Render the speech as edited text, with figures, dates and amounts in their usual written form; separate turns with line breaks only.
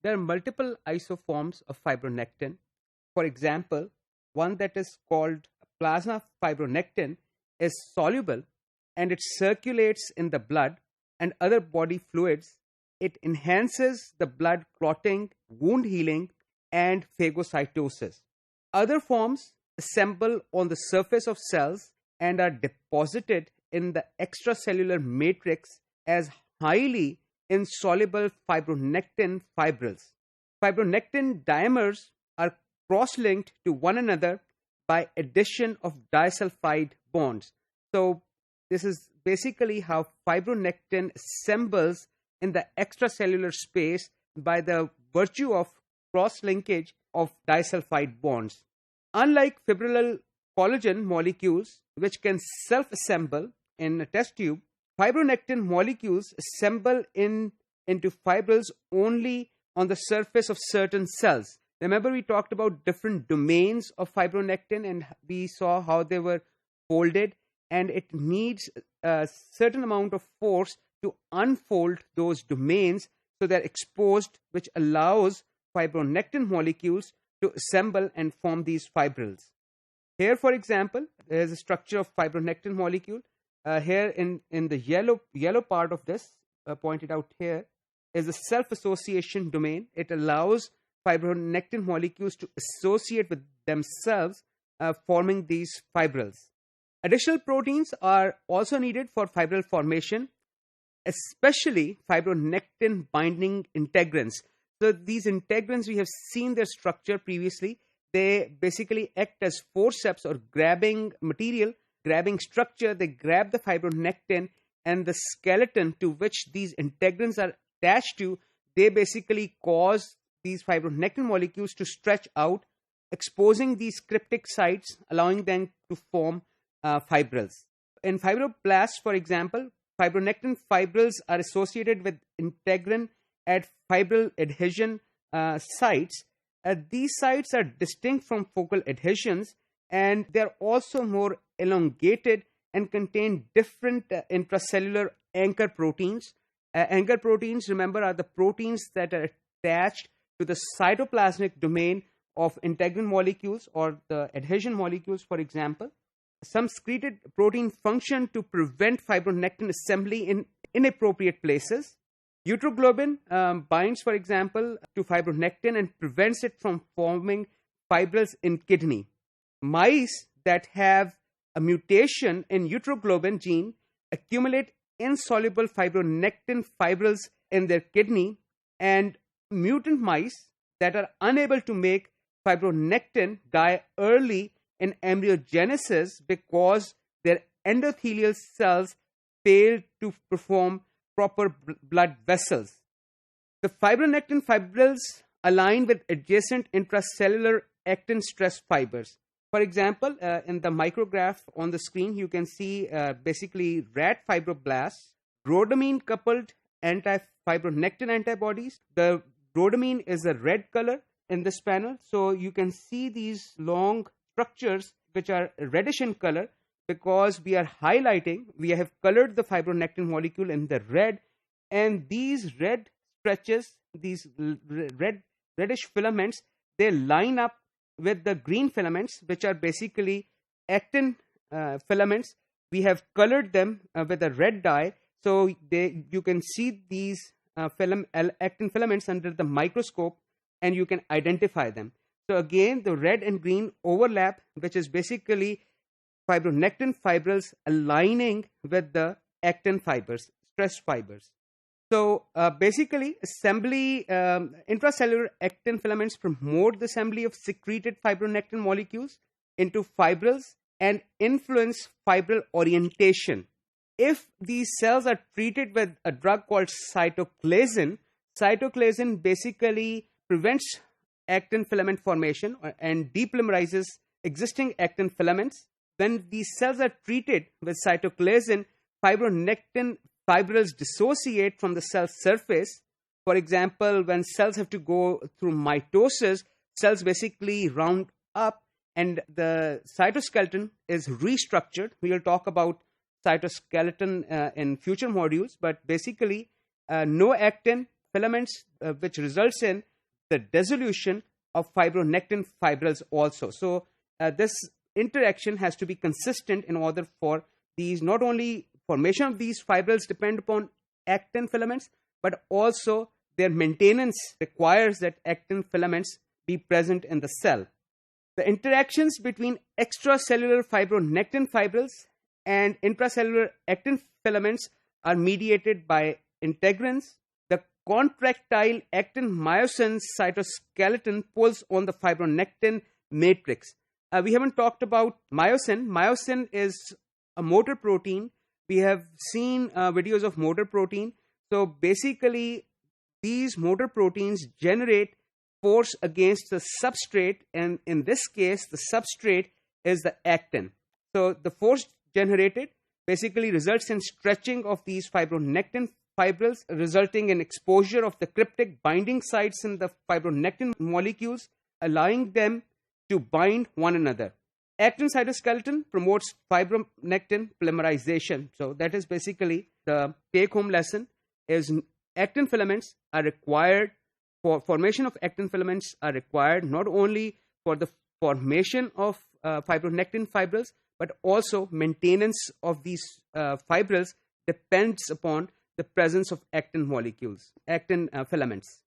There are multiple isoforms of fibronectin. For example, one that is called plasma fibronectin is soluble and it circulates in the blood and other body fluids. It enhances the blood clotting, wound healing, and phagocytosis. Other forms assemble on the surface of cells and are deposited in the extracellular matrix as highly insoluble fibronectin fibrils. Fibronectin dimers are cross-linked to one another by addition of disulfide bonds. So this is basically how fibronectin assembles in the extracellular space by the virtue of cross-linkage of disulfide bonds. Unlike fibrillary collagen molecules, which can self-assemble in a test tube, fibronectin molecules assemble into fibrils only on the surface of certain cells. Remember, we talked about different domains of fibronectin and we saw how they were folded, and it needs a certain amount of force to unfold those domains so they're exposed, which allows fibronectin molecules to assemble and form these fibrils. Here, for example, there is a structure of fibronectin molecule. Here in the yellow part of this, pointed out here, is a self-association domain. It allows fibronectin molecules to associate with themselves, forming these fibrils. Additional proteins are also needed for fibril formation, especially fibronectin binding integrins. So these integrins, we have seen their structure previously. They basically act as forceps or grabbing material, grabbing structure. They grab the fibronectin, and the skeleton to which these integrins are attached to, they basically cause these fibronectin molecules to stretch out, exposing these cryptic sites, allowing them to form fibrils. In fibroblasts, for example, fibronectin fibrils are associated with integrin at fibril adhesion sites. These sites are distinct from focal adhesions, and they're also more elongated and contain different intracellular anchor proteins. Anchor proteins, remember, are the proteins that are attached to the cytoplasmic domain of integrin molecules or the adhesion molecules, for example. Some secreted protein function to prevent fibronectin assembly in inappropriate places. Uroglobin binds, for example, to fibronectin and prevents it from forming fibrils in kidney. Mice that have a mutation in uroglobin gene accumulate insoluble fibronectin fibrils in their kidney, and mutant mice that are unable to make fibronectin die early in embryogenesis because their endothelial cells fail to perform proper blood vessels. The fibronectin fibrils align with adjacent intracellular actin stress fibers. For example, in the micrograph on the screen, you can see basically rat fibroblasts, rhodamine coupled anti-fibronectin antibodies. The rhodamine is a red color in this panel. So you can see these long structures which are reddish in color because we are highlighting, we have colored the fibronectin molecule in the red, and these red stretches, these reddish filaments, they line up with the green filaments, which are basically actin filaments. We have colored them with a red dye, so you can see these actin filaments under the microscope and you can identify them. So again, the red and green overlap, which is basically fibronectin fibrils aligning with the actin fibers, stress fibers. So basically, assembly intracellular actin filaments promote the assembly of secreted fibronectin molecules into fibrils and influence fibril orientation. If these cells are treated with a drug called cytoclazin, cytoclazin basically prevents actin filament formation and depolymerizes existing actin filaments. When these cells are treated with cytoclazin, fibronectin fibrils dissociate from the cell surface. For example, when cells have to go through mitosis, cells basically round up and the cytoskeleton is restructured. We will talk about cytoskeleton in future modules, but basically no actin filaments, which results in the dissolution of fibronectin fibrils also. So this interaction has to be consistent in order for these, not only formation of these fibrils depend upon actin filaments, but also their maintenance requires that actin filaments be present in the cell. The interactions between extracellular fibronectin fibrils and intracellular actin filaments are mediated by integrins. The contractile actin myosin cytoskeleton pulls on the fibronectin matrix. We haven't talked about myosin. Myosin is a motor protein. We have seen videos of motor protein. So basically, these motor proteins generate force against the substrate, and in this case, the substrate is the actin. So the force generated basically results in stretching of these fibronectin fibrils, resulting in exposure of the cryptic binding sites in the fibronectin molecules, allowing them to bind one another. Actin cytoskeleton promotes fibronectin polymerization. So that is basically the take-home lesson, is actin filaments are required for formation of actin filaments are required not only for the formation of fibronectin fibrils, but also maintenance of these fibrils depends upon the presence of actin molecules, actin filaments.